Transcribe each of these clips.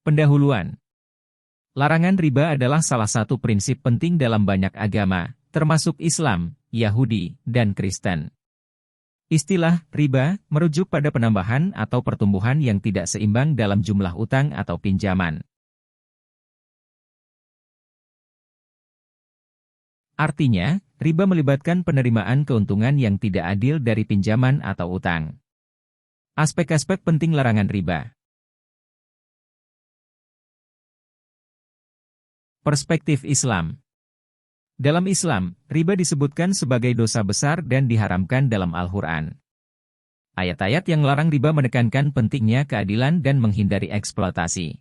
Pendahuluan. Larangan riba adalah salah satu prinsip penting dalam banyak agama, termasuk Islam, Yahudi, dan Kristen. Istilah riba merujuk pada penambahan atau pertumbuhan yang tidak seimbang dalam jumlah utang atau pinjaman. Artinya, riba melibatkan penerimaan keuntungan yang tidak adil dari pinjaman atau utang. Aspek-aspek penting larangan riba. Perspektif Islam. Dalam Islam, riba disebutkan sebagai dosa besar dan diharamkan dalam Al-Quran. Ayat-ayat yang melarang riba menekankan pentingnya keadilan dan menghindari eksploitasi.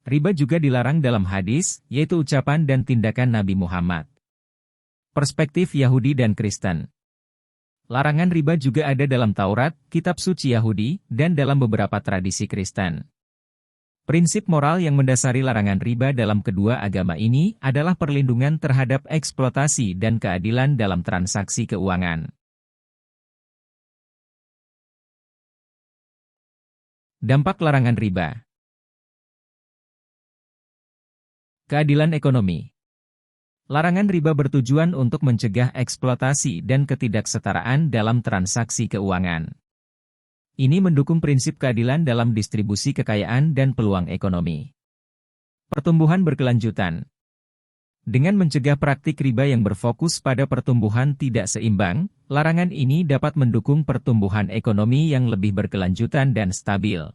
Riba juga dilarang dalam hadis, yaitu ucapan dan tindakan Nabi Muhammad. Perspektif Yahudi dan Kristen. Larangan riba juga ada dalam Taurat, kitab suci Yahudi, dan dalam beberapa tradisi Kristen. Prinsip moral yang mendasari larangan riba dalam kedua agama ini adalah perlindungan terhadap eksploitasi dan keadilan dalam transaksi keuangan. Dampak larangan riba. Keadilan ekonomi. Larangan riba bertujuan untuk mencegah eksploitasi dan ketidaksetaraan dalam transaksi keuangan. Ini mendukung prinsip keadilan dalam distribusi kekayaan dan peluang ekonomi. Pertumbuhan berkelanjutan. Dengan mencegah praktik riba yang berfokus pada pertumbuhan tidak seimbang, larangan ini dapat mendukung pertumbuhan ekonomi yang lebih berkelanjutan dan stabil.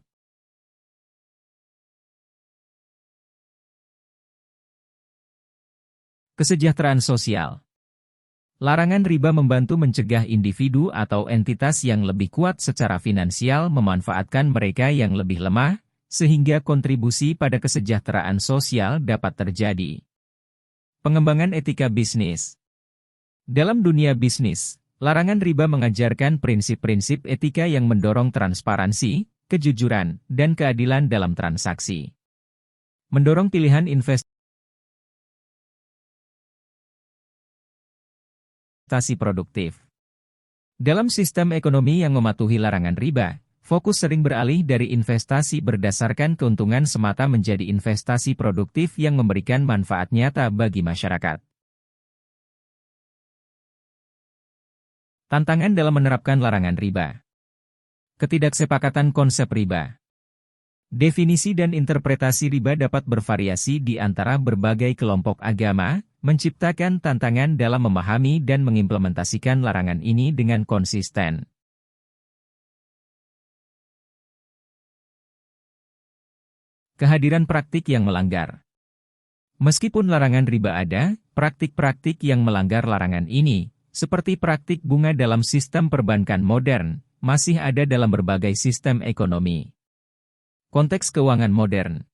Kesejahteraan sosial. Larangan riba membantu mencegah individu atau entitas yang lebih kuat secara finansial memanfaatkan mereka yang lebih lemah, sehingga kontribusi pada kesejahteraan sosial dapat terjadi. Pengembangan etika bisnis. Dalam dunia bisnis, larangan riba mengajarkan prinsip-prinsip etika yang mendorong transparansi, kejujuran, dan keadilan dalam transaksi. Mendorong pilihan investasi produktif. Dalam sistem ekonomi yang mematuhi larangan riba, fokus sering beralih dari investasi berdasarkan keuntungan semata menjadi investasi produktif yang memberikan manfaat nyata bagi masyarakat. Tantangan dalam menerapkan larangan riba. Ketidaksepakatan konsep riba. Definisi dan interpretasi riba dapat bervariasi di antara berbagai kelompok agama, menciptakan tantangan dalam memahami dan mengimplementasikan larangan ini dengan konsisten. Kehadiran praktik yang melanggar. Meskipun larangan riba ada, praktik-praktik yang melanggar larangan ini, seperti praktik bunga dalam sistem perbankan modern, masih ada dalam berbagai sistem ekonomi. Konteks keuangan modern.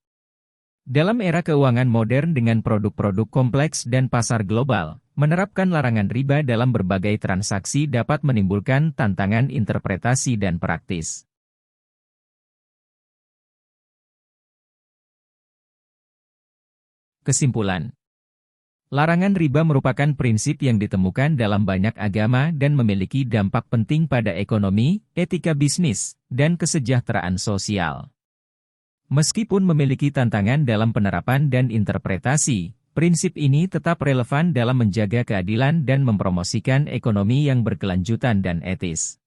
Dalam era keuangan modern dengan produk-produk kompleks dan pasar global, menerapkan larangan riba dalam berbagai transaksi dapat menimbulkan tantangan interpretasi dan praktis. Kesimpulan. Larangan riba merupakan prinsip yang ditemukan dalam banyak agama dan memiliki dampak penting pada ekonomi, etika bisnis, dan kesejahteraan sosial. Meskipun memiliki tantangan dalam penerapan dan interpretasi, prinsip ini tetap relevan dalam menjaga keadilan dan mempromosikan ekonomi yang berkelanjutan dan etis.